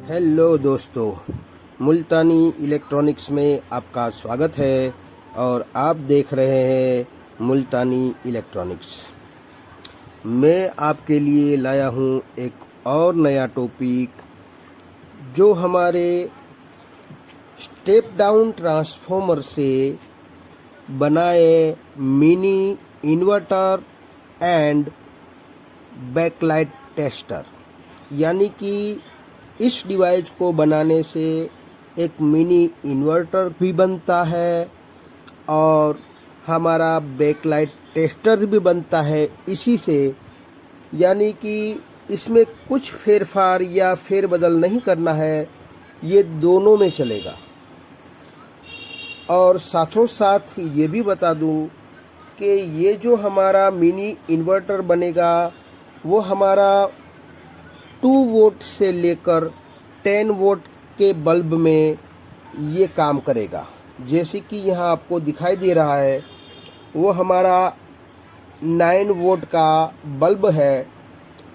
Hello दोस्तों, मुल्तानी electronics में आपका स्वागत है और आप देख रहे हैं मुल्तानी इलेक्ट्रॉनिक्स। मैं आपके लिए लाया हूं एक और नया टॉपिक जो हमारे स्टेप डाउन ट्रांसफॉर्मर से बनाए mini inverter and backlight tester, यानी कि इस डिवाइस को बनाने से एक मिनी इन्वर्टर भी बनता है और हमारा बैकलाइट टेस्टर भी बनता है इसी से। यानी कि इसमें कुछ फेरफार या फेरबदल नहीं करना है, ये दोनों में चलेगा। और साथों साथ ये भी बता दूं कि ये जो हमारा मिनी इन्वर्टर बनेगा वो हमारा 2 वोल्ट से लेकर 10 वोल्ट के बल्ब में ये काम करेगा। जैसे कि यहाँ आपको दिखाई दे रहा है वो हमारा 9 वोल्ट का बल्ब है,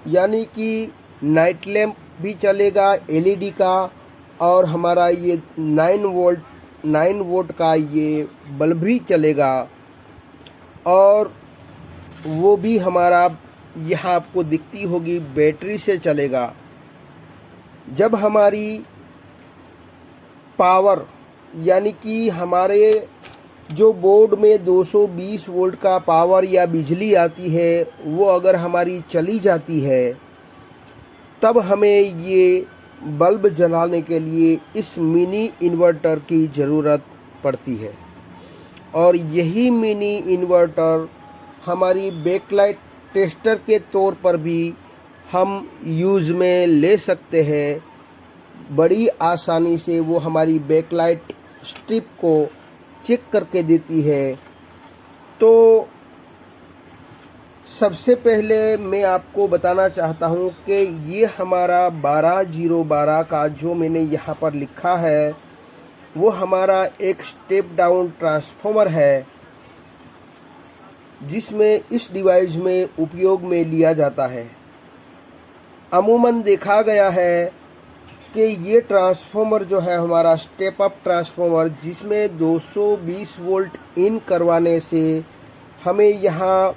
यानी कि नाइट लैम्प भी चलेगा एलईडी का, और हमारा ये 9 वोल्ट का ये बल्ब भी चलेगा। और वो भी हमारा यहाँ आपको दिखती होगी बैटरी से चलेगा। जब हमारी पावर यानी कि हमारे जो बोर्ड में 220 वोल्ट का पावर या बिजली आती है वो अगर हमारी चली जाती है तब हमें ये बल्ब जलाने के लिए इस मिनी इन्वर्टर की ज़रूरत पड़ती है। और यही मिनी इन्वर्टर हमारी बैकलाइट टेस्टर के तौर पर भी हम यूज़ में ले सकते हैं। बड़ी आसानी से वो हमारी बैकलाइट स्ट्रिप को चेक करके देती है। तो सबसे पहले मैं आपको बताना चाहता हूँ कि ये हमारा 12012 का जो मैंने यहाँ पर लिखा है वो हमारा एक स्टेप डाउन ट्रांसफॉर्मर है जिसमें इस डिवाइस में उपयोग में लिया जाता है। अमूमन देखा गया है कि ये ट्रांसफॉर्मर जो है हमारा स्टेप अप ट्रांसफॉर्मर, जिसमें 220 वोल्ट इन करवाने से हमें यहाँ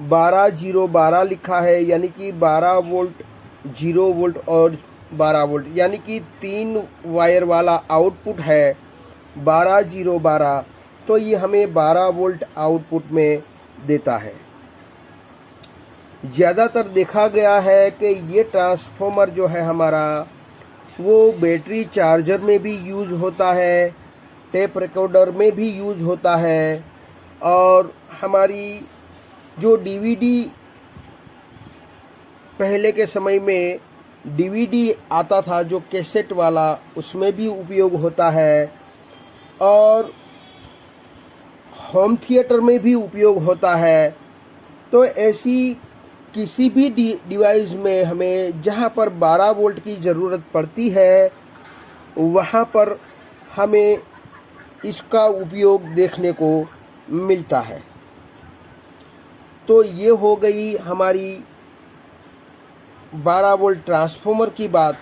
12012 लिखा है, यानी कि 12 वोल्ट 0 वोल्ट और 12 वोल्ट, यानी कि 3 वायर वाला आउटपुट है 12012। तो ये हमें 12 वोल्ट आउटपुट में देता है। ज़्यादातर देखा गया है कि ये ट्रांसफॉर्मर जो है हमारा वो बैटरी चार्जर में भी यूज़ होता है, टेप रिकॉर्डर में भी यूज़ होता है, और हमारी जो डीवीडी पहले के समय में डीवीडी आता था जो कैसेट वाला, उसमें भी उपयोग होता है, और होम थिएटर में भी उपयोग होता है। तो ऐसी किसी भी डिवाइस में हमें जहाँ पर 12 वोल्ट की ज़रूरत पड़ती है वहाँ पर हमें इसका उपयोग देखने को मिलता है। तो ये हो गई हमारी 12 वोल्ट ट्रांसफॉर्मर की बात।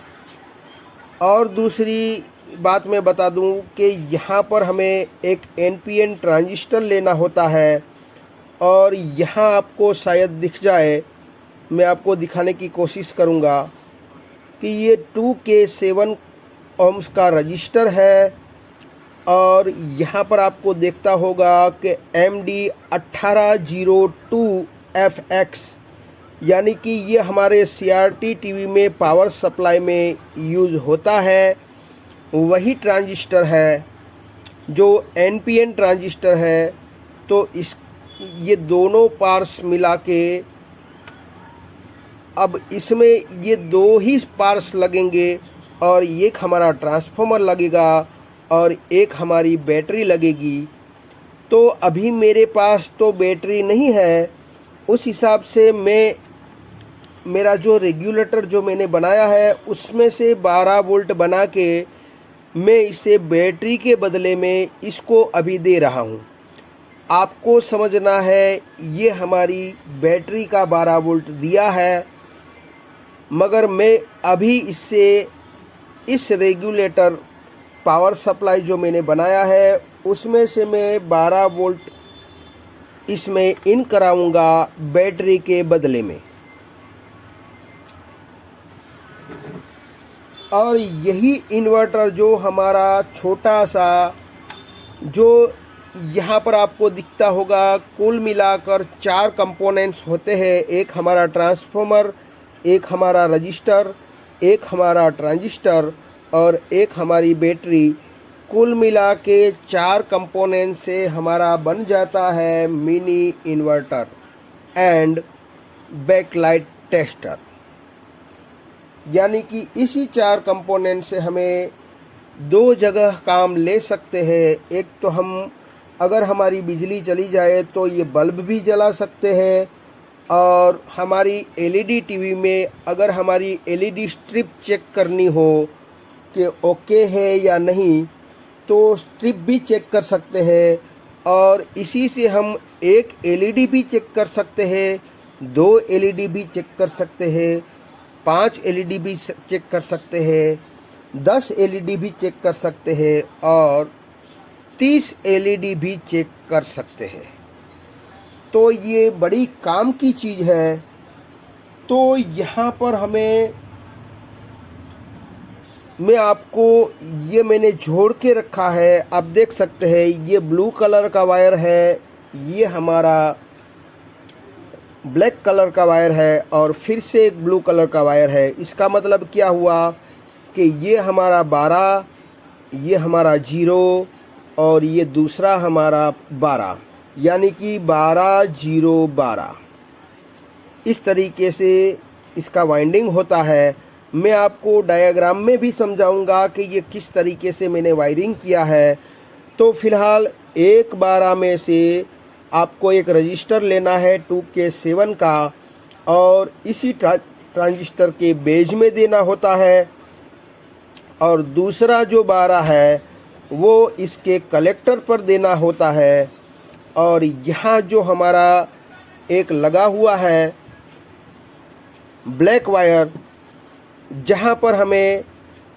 और दूसरी बात मैं बता दूं कि यहाँ पर हमें एक एनपीएन ट्रांजिस्टर लेना होता है, और यहाँ आपको शायद दिख जाए, मैं आपको दिखाने की कोशिश करूँगा कि ये 2K7 ohms का रजिस्टर है। और यहाँ पर आपको देखता होगा कि MD1802FX, यानी कि ये हमारे CRT टीवी में पावर सप्लाई में यूज़ होता है। वही ट्रांजिस्टर है जो एनपीएन ट्रांजिस्टर है। तो ये दोनों पार्ट्स मिला के अब इसमें ये 2 ही पार्ट्स लगेंगे, और एक हमारा ट्रांसफॉर्मर लगेगा और एक हमारी बैटरी लगेगी। तो अभी मेरे पास तो बैटरी नहीं है, उस हिसाब से मेरा जो रेगुलेटर जो मैंने बनाया है उसमें से 12 वोल्ट बना के मैं इसे बैटरी के बदले में इसको अभी दे रहा हूँ। आपको समझना है ये हमारी बैटरी का 12 वोल्ट दिया है, मगर मैं अभी इससे इस रेगुलेटर पावर सप्लाई जो मैंने बनाया है उसमें से मैं 12 वोल्ट इसमें इन कराऊंगा बैटरी के बदले में। और यही इन्वर्टर जो हमारा छोटा सा जो यहाँ पर आपको दिखता होगा, कुल मिलाकर 4 कंपोनेंट्स होते हैं। एक हमारा ट्रांसफॉर्मर, एक हमारा रजिस्टर, एक हमारा ट्रांजिस्टर और एक हमारी बैटरी। कुल मिला के 4 कंपोनेंट से हमारा बन जाता है mini inverter and backlight tester. यानी कि इसी 4 कंपोनेंट से हमें 2 जगह काम ले सकते हैं। एक तो हम अगर हमारी बिजली चली जाए तो ये बल्ब भी जला सकते हैं, और हमारी एलईडी टीवी में अगर हमारी एलईडी स्ट्रिप चेक करनी हो कि ओके है या नहीं तो स्ट्रिप भी चेक कर सकते हैं। और इसी से हम एक एलईडी भी चेक कर सकते हैं, 2 एलईडी भी चेक कर सकते हैं, 5 एलईडी भी चेक कर सकते हैं, 10 एलईडी भी चेक कर सकते हैं और 30 एलईडी भी चेक कर सकते हैं। तो ये बड़ी काम की चीज़ है। तो यहाँ पर मैं आपको ये मैंने जोड़ के रखा है, आप देख सकते हैं। ये ब्लू कलर का वायर है, ये हमारा ब्लैक कलर का वायर है और फिर से एक ब्लू कलर का वायर है। इसका मतलब क्या हुआ कि ये हमारा 12, ये हमारा 0 और ये दूसरा हमारा 12, यानी कि 12 0 12। इस तरीके से इसका वाइंडिंग होता है। मैं आपको डायग्राम में भी समझाऊंगा कि ये किस तरीके से मैंने वायरिंग किया है। तो फिलहाल एक 12 में से आपको एक रजिस्टर लेना है 2K7 का, और इसी ट्रांजिस्टर के बेज में देना होता है। और दूसरा जो 12 है वो इसके कलेक्टर पर देना होता है। और यहाँ जो हमारा एक लगा हुआ है ब्लैक वायर, जहाँ पर हमें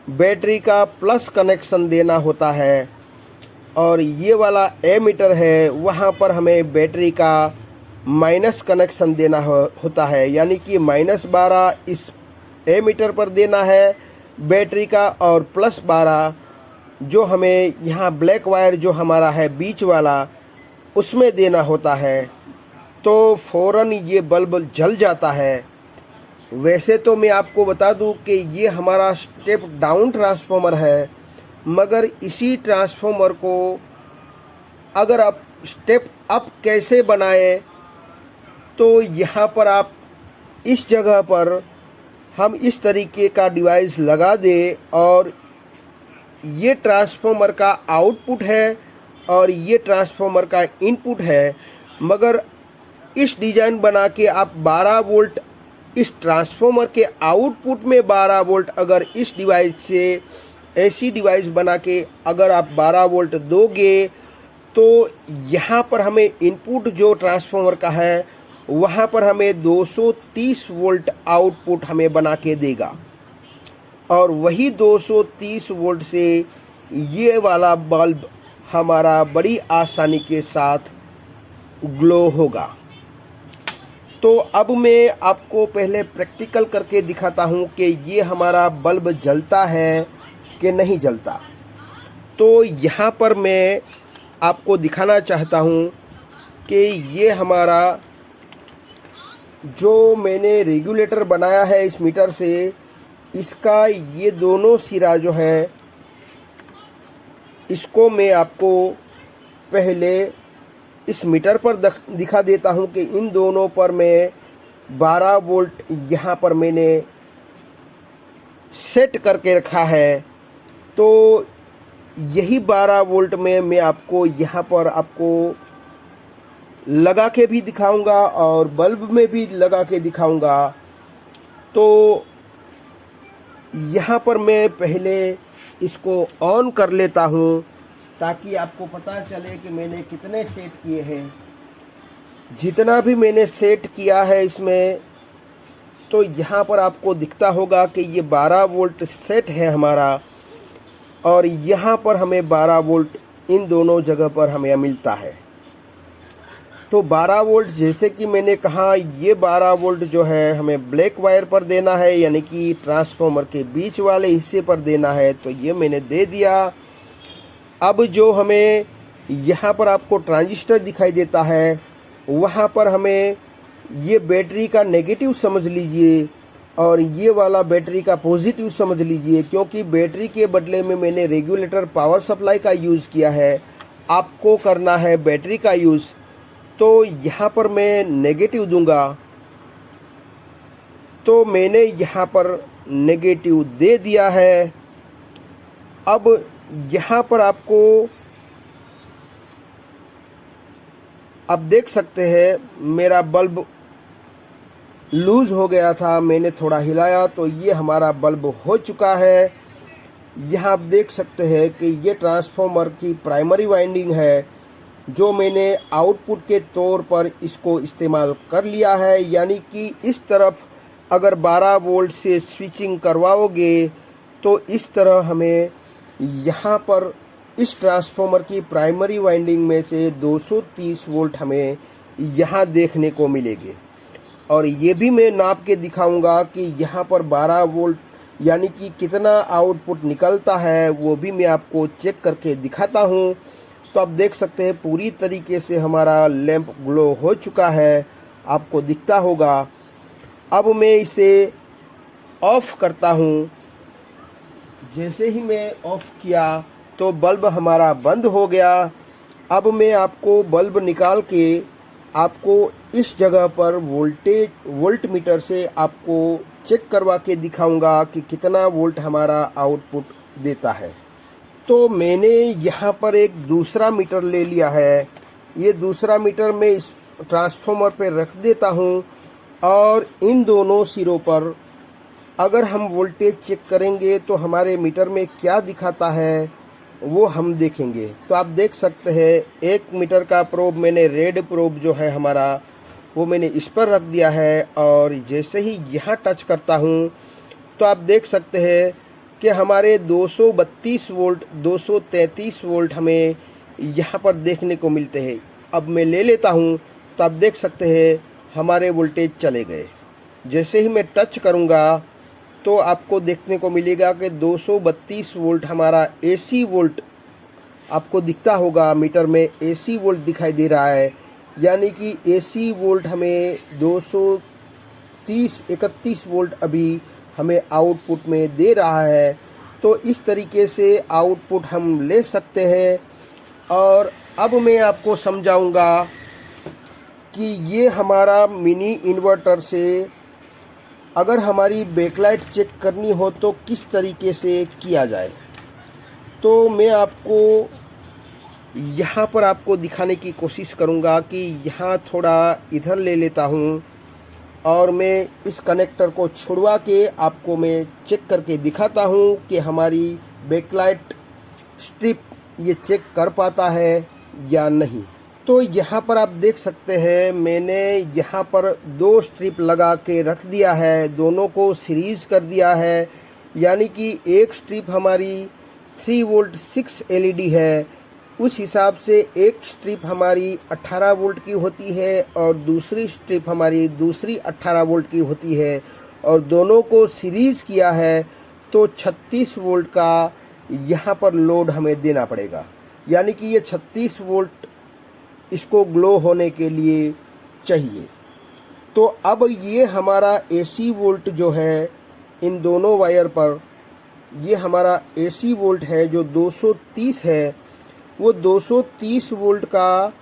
बैटरी का प्लस कनेक्शन देना होता है, और ये वाला एमीटर है वहाँ पर हमें बैटरी का माइनस कनेक्शन देना होता है। यानी कि -12 इस एमीटर पर देना है बैटरी का, और +12 जो हमें यहाँ ब्लैक वायर जो हमारा है बीच वाला उसमें देना होता है। तो फ़ौरन ये बल्ब जल जाता है। वैसे तो मैं आपको बता दूं कि ये हमारा स्टेप डाउन ट्रांसफॉर्मर है, मगर इसी ट्रांसफॉर्मर को अगर आप स्टेप अप कैसे बनाए, तो यहाँ पर आप इस जगह पर हम इस तरीके का डिवाइस लगा दें, और ये ट्रांसफॉर्मर का आउटपुट है और ये ट्रांसफॉर्मर का इनपुट है। मगर इस डिज़ाइन बना के आप 12 वोल्ट इस ट्रांसफॉर्मर के आउटपुट में 12 वोल्ट अगर इस डिवाइस से ऐसी डिवाइस बना के अगर आप 12 वोल्ट दोगे, तो यहाँ पर हमें इनपुट जो ट्रांसफॉर्मर का है वहाँ पर हमें 230 वोल्ट आउटपुट हमें बना के देगा। और वही 230 वोल्ट से ये वाला बल्ब हमारा बड़ी आसानी के साथ ग्लो होगा। तो अब मैं आपको पहले प्रैक्टिकल करके दिखाता हूँ कि ये हमारा बल्ब जलता है कि नहीं जलता। तो यहाँ पर मैं आपको दिखाना चाहता हूँ कि ये हमारा जो मैंने रेगुलेटर बनाया है इस मीटर से, इसका ये दोनों सिरा जो है इसको मैं आपको पहले इस मीटर पर दिखा देता हूं कि इन दोनों पर मैं 12 वोल्ट यहाँ पर मैंने सेट करके रखा है। तो यही 12 वोल्ट में मैं आपको यहाँ पर आपको लगा के भी दिखाऊंगा और बल्ब में भी लगा के दिखाऊंगा। तो यहाँ पर मैं पहले इसको ऑन कर लेता हूँ ताकि आपको पता चले कि मैंने कितने सेट किए हैं। जितना भी मैंने सेट किया है इसमें तो यहाँ पर आपको दिखता होगा कि ये 12 वोल्ट सेट है हमारा, और यहाँ पर हमें 12 वोल्ट इन दोनों जगह पर हमें मिलता है। तो 12 वोल्ट जैसे कि मैंने कहा, ये 12 वोल्ट जो है हमें ब्लैक वायर पर देना है, यानी कि ट्रांसफार्मर के बीच वाले हिस्से पर देना है। तो ये मैंने दे दिया। अब जो हमें यहाँ पर आपको ट्रांजिस्टर दिखाई देता है, वहाँ पर हमें ये बैटरी का नेगेटिव समझ लीजिए और ये वाला बैटरी का पॉजिटिव समझ लीजिए, क्योंकि बैटरी के बदले में मैंने रेगुलेटर पावर सप्लाई का यूज़ किया है, आपको करना है बैटरी का यूज़। तो यहाँ पर मैं नेगेटिव दूंगा, तो मैंने यहाँ पर नेगेटिव दे दिया है। अब यहाँ पर आपको आप देख सकते हैं मेरा बल्ब लूज हो गया था, मैंने थोड़ा हिलाया तो ये हमारा बल्ब हो चुका है। यहाँ आप देख सकते हैं कि ये ट्रांसफार्मर की प्राइमरी वाइंडिंग है, जो मैंने आउटपुट के तौर पर इसको इस्तेमाल कर लिया है। यानी कि इस तरफ अगर 12 वोल्ट से स्विचिंग करवाओगे तो इस तरह हमें यहाँ पर इस ट्रांसफार्मर की प्राइमरी वाइंडिंग में से 230 वोल्ट हमें यहाँ देखने को मिलेंगे। और ये भी मैं नाप के दिखाऊंगा कि यहाँ पर 12 वोल्ट यानी कि कितना आउटपुट निकलता है, वो भी मैं आपको चेक करके दिखाता हूँ। तो आप देख सकते हैं पूरी तरीके से हमारा लैंप ग्लो हो चुका है, आपको दिखता होगा। अब मैं इसे ऑफ करता हूँ। जैसे ही मैं ऑफ किया तो बल्ब हमारा बंद हो गया। अब मैं आपको बल्ब निकाल के आपको इस जगह पर वोल्ट मीटर से आपको चेक करवा के दिखाऊंगा कि कितना वोल्ट हमारा आउटपुट देता है। तो मैंने यहाँ पर एक दूसरा मीटर ले लिया है। ये दूसरा मीटर मैं इस ट्रांसफार्मर पे रख देता हूँ, और इन दोनों सिरों पर अगर हम वोल्टेज चेक करेंगे तो हमारे मीटर में क्या दिखाता है वो हम देखेंगे। तो आप देख सकते हैं एक मीटर का प्रोब मैंने रेड प्रोब जो है हमारा वो मैंने इस पर रख दिया है, और जैसे ही यहाँ टच करता हूँ तो आप देख सकते हैं कि हमारे 232 वोल्ट 233 वोल्ट हमें यहाँ पर देखने को मिलते हैं। अब मैं ले लेता हूँ तो आप देख सकते हैं हमारे वोल्टेज चले गए। जैसे ही मैं टच करूँगा तो आपको देखने को मिलेगा कि 232 वोल्ट हमारा एसी वोल्ट आपको दिखता होगा, मीटर में एसी वोल्ट दिखाई दे रहा है। यानी कि एसी वोल्ट हमें 231 वोल्ट अभी हमें आउटपुट में दे रहा है। तो इस तरीके से आउटपुट हम ले सकते हैं। और अब मैं आपको समझाऊंगा कि ये हमारा मिनी इन्वर्टर से अगर हमारी बैकलाइट चेक करनी हो तो किस तरीके से किया जाए। तो मैं आपको यहाँ पर आपको दिखाने की कोशिश करूँगा कि यहाँ थोड़ा इधर ले लेता हूँ, और मैं इस कनेक्टर को छुड़वा के आपको मैं चेक करके दिखाता हूँ कि हमारी बैकलाइट स्ट्रिप ये चेक कर पाता है या नहीं। तो यहाँ पर आप देख सकते हैं मैंने यहाँ पर 2 स्ट्रिप लगा के रख दिया है, दोनों को सीरीज कर दिया है। यानी कि एक स्ट्रिप हमारी 3 वोल्ट 6 एलईडी है, उस हिसाब से एक स्ट्रिप हमारी 18 वोल्ट की होती है और दूसरी स्ट्रिप हमारी दूसरी 18 वोल्ट की होती है, और दोनों को सीरीज किया है तो 36 वोल्ट का यहाँ पर लोड हमें देना पड़ेगा। यानी कि ये 36 वोल्ट इसको ग्लो होने के लिए चाहिए। तो अब ये हमारा एसी वोल्ट जो है इन दोनों वायर पर, ये हमारा एसी वोल्ट है जो 230 है। वो 230 वोल्ट का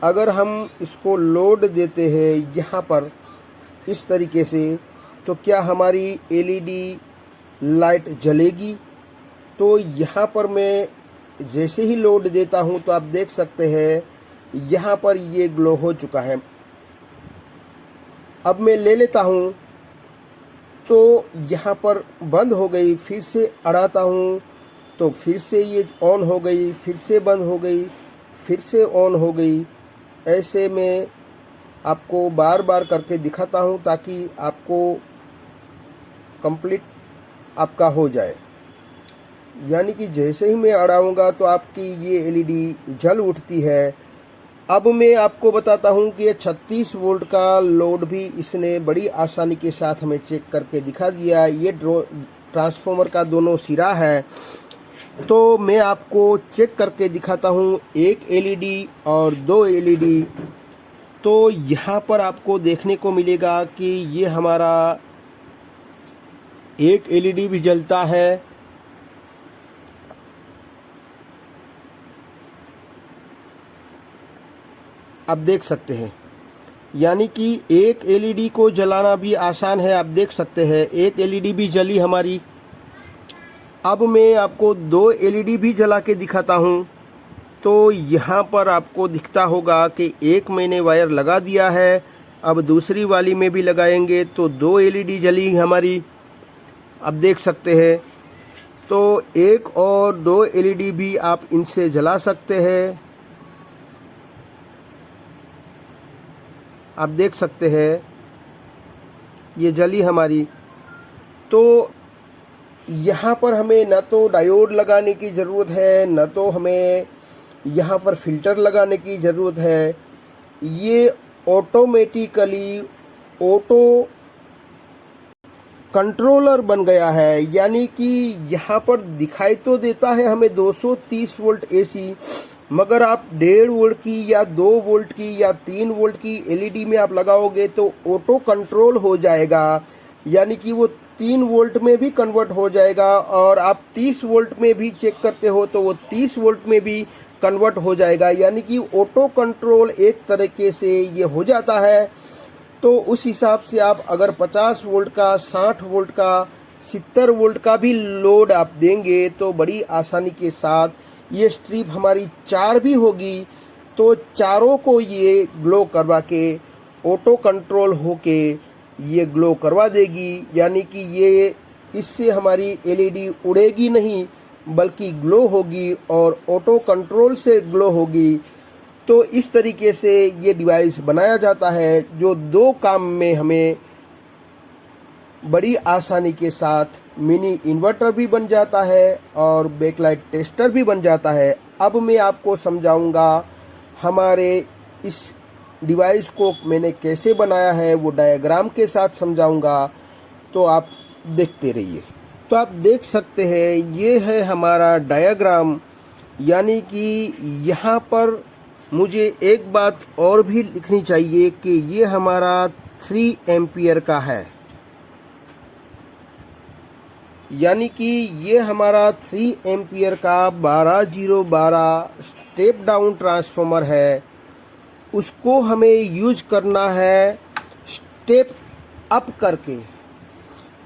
अगर हम इसको लोड देते हैं यहाँ पर इस तरीके से, तो क्या हमारी एलईडी लाइट जलेगी? तो यहाँ पर मैं जैसे ही लोड देता हूँ तो आप देख सकते हैं यहाँ पर ये ग्लो हो चुका है। अब मैं ले लेता हूँ तो यहाँ पर बंद हो गई, फिर से अड़ाता हूँ तो फिर से ये ऑन हो गई, फिर से बंद हो गई, फिर से ऑन हो गई। ऐसे मैं आपको बार बार करके दिखाता हूँ ताकि आपको कंप्लीट आपका हो जाए। यानी कि जैसे ही मैं अड़ाऊँगा तो आपकी ये एलईडी जल उठती है। अब मैं आपको बताता हूँ कि ये 36 वोल्ट का लोड भी इसने बड़ी आसानी के साथ हमें चेक करके दिखा दिया। ये ट्रांसफार्मर का दोनों सिरा है, तो मैं आपको चेक करके दिखाता हूँ, एक एलईडी और दो एलईडी। तो यहाँ पर आपको देखने को मिलेगा कि ये हमारा एक एलईडी भी जलता है, आप देख सकते हैं। यानी कि एक एलईडी को जलाना भी आसान है, आप देख सकते हैं एक एलईडी भी जली हमारी। अब मैं आपको दो एलईडी भी जला के दिखाता हूँ। तो यहाँ पर आपको दिखता होगा कि एक मैंने वायर लगा दिया है, अब दूसरी वाली में भी लगाएंगे तो दो एलईडी जली हमारी, आप देख सकते हैं। तो एक और दो एलईडी भी आप इनसे जला सकते हैं, आप देख सकते हैं ये जली हमारी। तो यहाँ पर हमें न तो डायोड लगाने की ज़रूरत है, न तो हमें यहाँ पर फिल्टर लगाने की ज़रूरत है। ये ऑटोमेटिकली ऑटो कंट्रोलर बन गया है। यानी कि यहाँ पर दिखाई तो देता है हमें 230 वोल्ट एसी, मगर आप 1.5 वोल्ट की या 2 वोल्ट की या 3 वोल्ट की एलईडी में आप लगाओगे तो ऑटो कंट्रोल हो जाएगा। यानी कि वो 3 वोल्ट में भी कन्वर्ट हो जाएगा, और आप 30 वोल्ट में भी चेक करते हो तो वो 30 वोल्ट में भी कन्वर्ट हो जाएगा। यानी कि ऑटो कंट्रोल एक तरीके से ये हो जाता है। तो उस हिसाब से आप अगर 50 वोल्ट का, 60 वोल्ट का, 70 वोल्ट का भी लोड आप देंगे तो बड़ी आसानी के साथ ये स्ट्रिप हमारी 4 भी होगी तो चारों को ये ग्लो करवा के ऑटो कंट्रोल होके ये ग्लो करवा देगी। यानी कि ये इससे हमारी एलईडी उड़ेगी नहीं बल्कि ग्लो होगी और ऑटो कंट्रोल से ग्लो होगी। तो इस तरीके से ये डिवाइस बनाया जाता है जो दो काम में हमें बड़ी आसानी के साथ मिनी इन्वर्टर भी बन जाता है और बैकलाइट टेस्टर भी बन जाता है। अब मैं आपको समझाऊंगा हमारे इस डिवाइस को मैंने कैसे बनाया है, वो डायग्राम के साथ समझाऊंगा, तो आप देखते रहिए। तो आप देख सकते हैं ये है हमारा डायग्राम। यानी कि यहाँ पर मुझे एक बात और भी लिखनी चाहिए कि ये हमारा 3 एम्पियर का है। यानी कि ये हमारा 3 एम्पियर का 12012 स्टेप डाउन ट्रांसफार्मर है। उसको हमें यूज करना है स्टेप अप करके।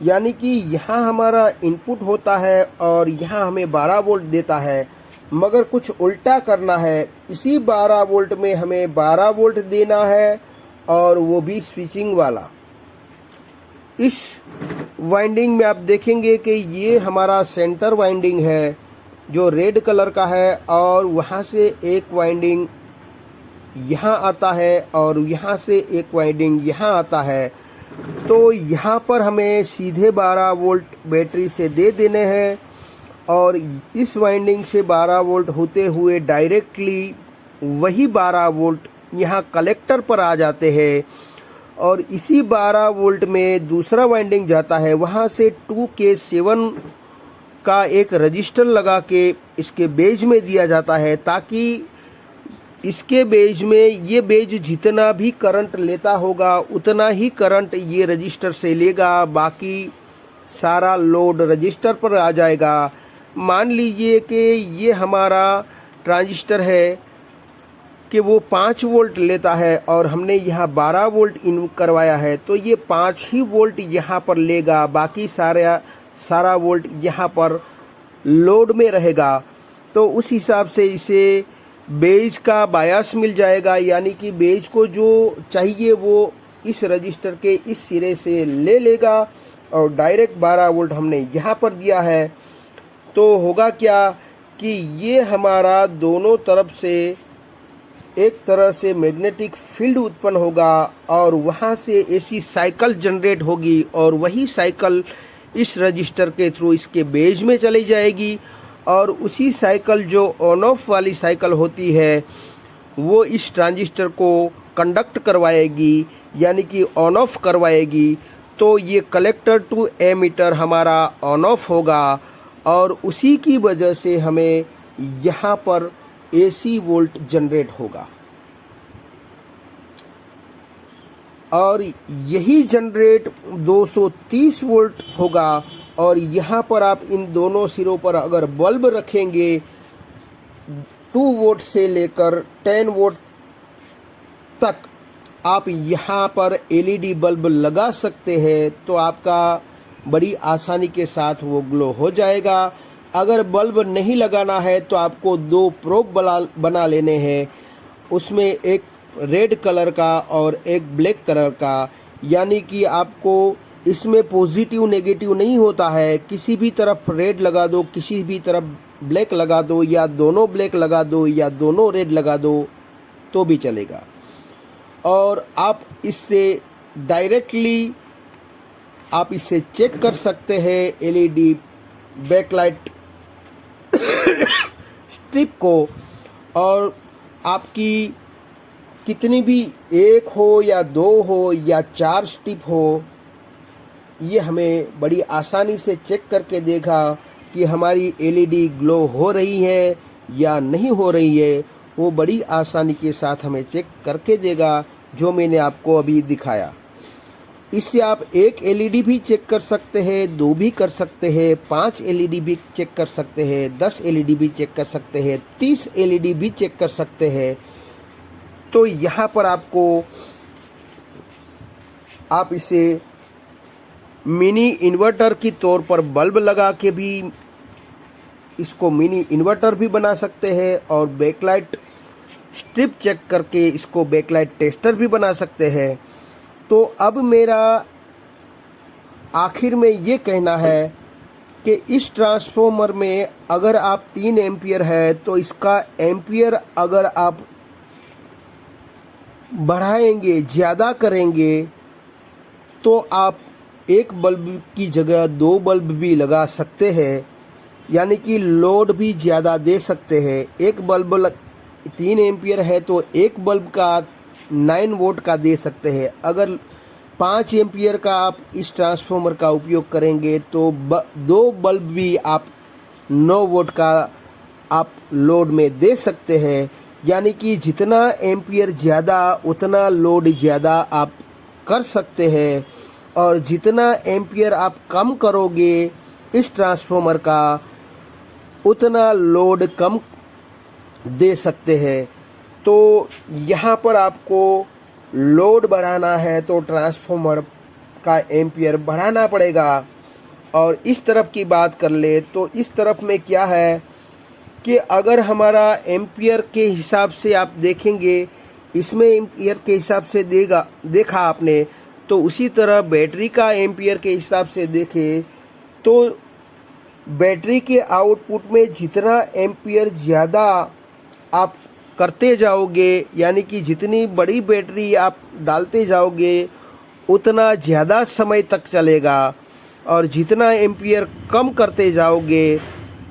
यानी कि यहाँ हमारा इनपुट होता है और यहाँ हमें 12 वोल्ट देता है, मगर कुछ उल्टा करना है। इसी 12 वोल्ट में हमें 12 वोल्ट देना है और वो भी स्विचिंग वाला। इस वाइंडिंग में आप देखेंगे कि ये हमारा सेंटर वाइंडिंग है जो रेड कलर का है, और वहाँ से एक वाइंडिंग यहाँ आता है और यहाँ से एक वाइंडिंग यहाँ आता है। तो यहाँ पर हमें सीधे 12 वोल्ट बैटरी से दे देने हैं और इस वाइंडिंग से 12 वोल्ट होते हुए डायरेक्टली वही 12 वोल्ट यहाँ कलेक्टर पर आ जाते हैं, और इसी 12 वोल्ट में दूसरा वाइंडिंग जाता है। वहाँ से 2K7 का एक रजिस्टर लगा के इसके बेज में दिया जाता है, ताकि इसके बेज में ये बेज जितना भी करंट लेता होगा उतना ही करंट ये रजिस्टर से लेगा, बाकी सारा लोड रजिस्टर पर आ जाएगा। मान लीजिए कि ये हमारा ट्रांजिस्टर है कि वो 5 वोल्ट लेता है और हमने यहाँ 12 वोल्ट इन करवाया है, तो ये 5 ही वोल्ट यहाँ पर लेगा, बाकी सारा वोल्ट यहाँ पर लोड में रहेगा। तो उस हिसाब से इसे बेज का बायस मिल जाएगा। यानी कि बेज को जो चाहिए वो इस रजिस्टर के इस सिरे से ले लेगा, और डायरेक्ट 12 वोल्ट हमने यहाँ पर दिया है। तो होगा क्या कि ये हमारा दोनों तरफ से एक तरह से मैग्नेटिक फील्ड उत्पन्न होगा और वहाँ से एसी साइकिल जनरेट होगी, और वही साइकिल इस रजिस्टर के थ्रू इसके बेस में चली जाएगी और उसी साइकिल जो ऑन ऑफ वाली साइकिल होती है वो इस ट्रांजिस्टर को कंडक्ट करवाएगी, यानी कि ऑन ऑफ करवाएगी। तो ये कलेक्टर टू एमीटर हमारा ऑन ऑफ होगा और उसी की वजह से हमें यहाँ पर AC वोल्ट जनरेट होगा और यही जनरेट 230 वोल्ट होगा। और यहाँ पर आप इन दोनों सिरों पर अगर बल्ब रखेंगे 2 वोल्ट से लेकर 10 वोल्ट तक आप यहाँ पर LED बल्ब लगा सकते हैं, तो आपका बड़ी आसानी के साथ वो ग्लो हो जाएगा। अगर बल्ब नहीं लगाना है तो आपको 2 प्रोब बना लेने हैं, उसमें एक रेड कलर का और एक ब्लैक कलर का, यानी कि आपको इसमें पॉजिटिव नेगेटिव नहीं होता है। किसी भी तरफ रेड लगा दो, किसी भी तरफ ब्लैक लगा दो, या दोनों ब्लैक लगा दो या दोनों रेड लगा दो तो भी चलेगा। और आप इससे डायरेक्टली आप इसे चेक कर सकते हैं LED बैकलाइट स्ट्रिप को, और आपकी कितनी भी 1 हो या 2 हो या 4 स्ट्रिप हो, ये हमें बड़ी आसानी से चेक करके देगा कि हमारी LED ग्लो हो रही है या नहीं हो रही है। वो बड़ी आसानी के साथ हमें चेक करके देगा, जो मैंने आपको अभी दिखाया। इससे आप 1 LED भी चेक कर सकते हैं, 2 भी कर सकते हैं, 5 LED भी चेक कर सकते हैं, 10 LED भी चेक कर सकते हैं, 30 LED भी चेक कर सकते हैं। तो यहाँ पर आपको आप इसे मिनी इन्वर्टर की तौर पर बल्ब लगा के भी इसको मिनी इन्वर्टर भी बना सकते हैं और बैकलाइट स्ट्रिप चेक करके इसको बैकलाइट टेस्टर भी बना सकते हैं। तो अब मेरा आखिर में ये कहना है कि इस ट्रांसफॉर्मर में अगर आप 3 एम्पियर है तो इसका एम्पियर अगर आप बढ़ाएंगे, ज़्यादा करेंगे, तो आप 1 बल्ब की जगह 2 बल्ब भी लगा सकते हैं, यानी कि लोड भी ज़्यादा दे सकते हैं। 1 बल्ब 3 एम्पियर है तो 1 बल्ब का 9 वोल्ट का दे सकते हैं। अगर 5 एम्पियर का आप इस ट्रांसफॉर्मर का उपयोग करेंगे तो 2 बल्ब भी आप 9 वोल्ट का आप लोड में दे सकते हैं, यानी कि जितना एम्पियर ज़्यादा उतना लोड ज़्यादा आप कर सकते हैं, और जितना एम्पियर आप कम करोगे इस ट्रांसफॉर्मर का उतना लोड कम दे सकते हैं। तो यहाँ पर आपको लोड बढ़ाना है तो ट्रांसफॉर्मर का एम्पियर बढ़ाना पड़ेगा। और इस तरफ की बात कर ले तो इस तरफ में क्या है कि अगर हमारा एम्पियर के हिसाब से आप देखेंगे, इसमें एम्पियर के हिसाब से देखा आपने, तो उसी तरह बैटरी का एम्पियर के हिसाब से देखें तो बैटरी के आउटपुट में जितना एम्पियर ज़्यादा आप करते जाओगे, यानी कि जितनी बड़ी बैटरी आप डालते जाओगे उतना ज़्यादा समय तक चलेगा, और जितना एम्पियर कम करते जाओगे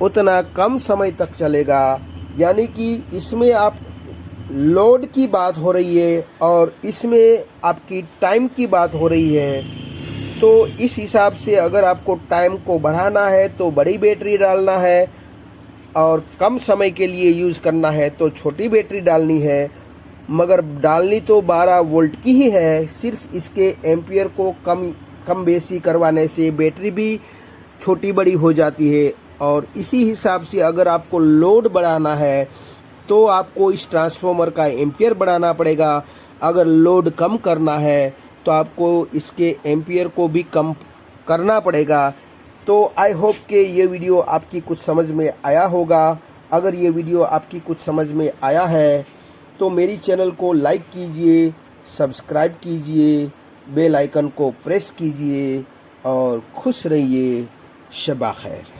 उतना कम समय तक चलेगा। यानी कि इसमें आप लोड की बात हो रही है और इसमें आपकी टाइम की बात हो रही है। तो इस हिसाब से अगर आपको टाइम को बढ़ाना है तो बड़ी बैटरी डालना है, और कम समय के लिए यूज़ करना है तो छोटी बैटरी डालनी है। मगर डालनी तो 12 वोल्ट की ही है, सिर्फ इसके एम्पियर को कम बेसी करवाने से बैटरी भी छोटी बड़ी हो जाती है। और इसी हिसाब से अगर आपको लोड बढ़ाना है तो आपको इस ट्रांसफॉर्मर का एम्पियर बढ़ाना पड़ेगा। अगर लोड कम करना है तो आपको इसके एम्पियर को भी कम करना पड़ेगा। तो आई होप कि ये वीडियो आपकी कुछ समझ में आया होगा। अगर ये वीडियो आपकी कुछ समझ में आया है तो मेरी चैनल को लाइक कीजिए, सब्सक्राइब कीजिए, बेल आइकन को प्रेस कीजिए और खुश रहिए। शबा खैर।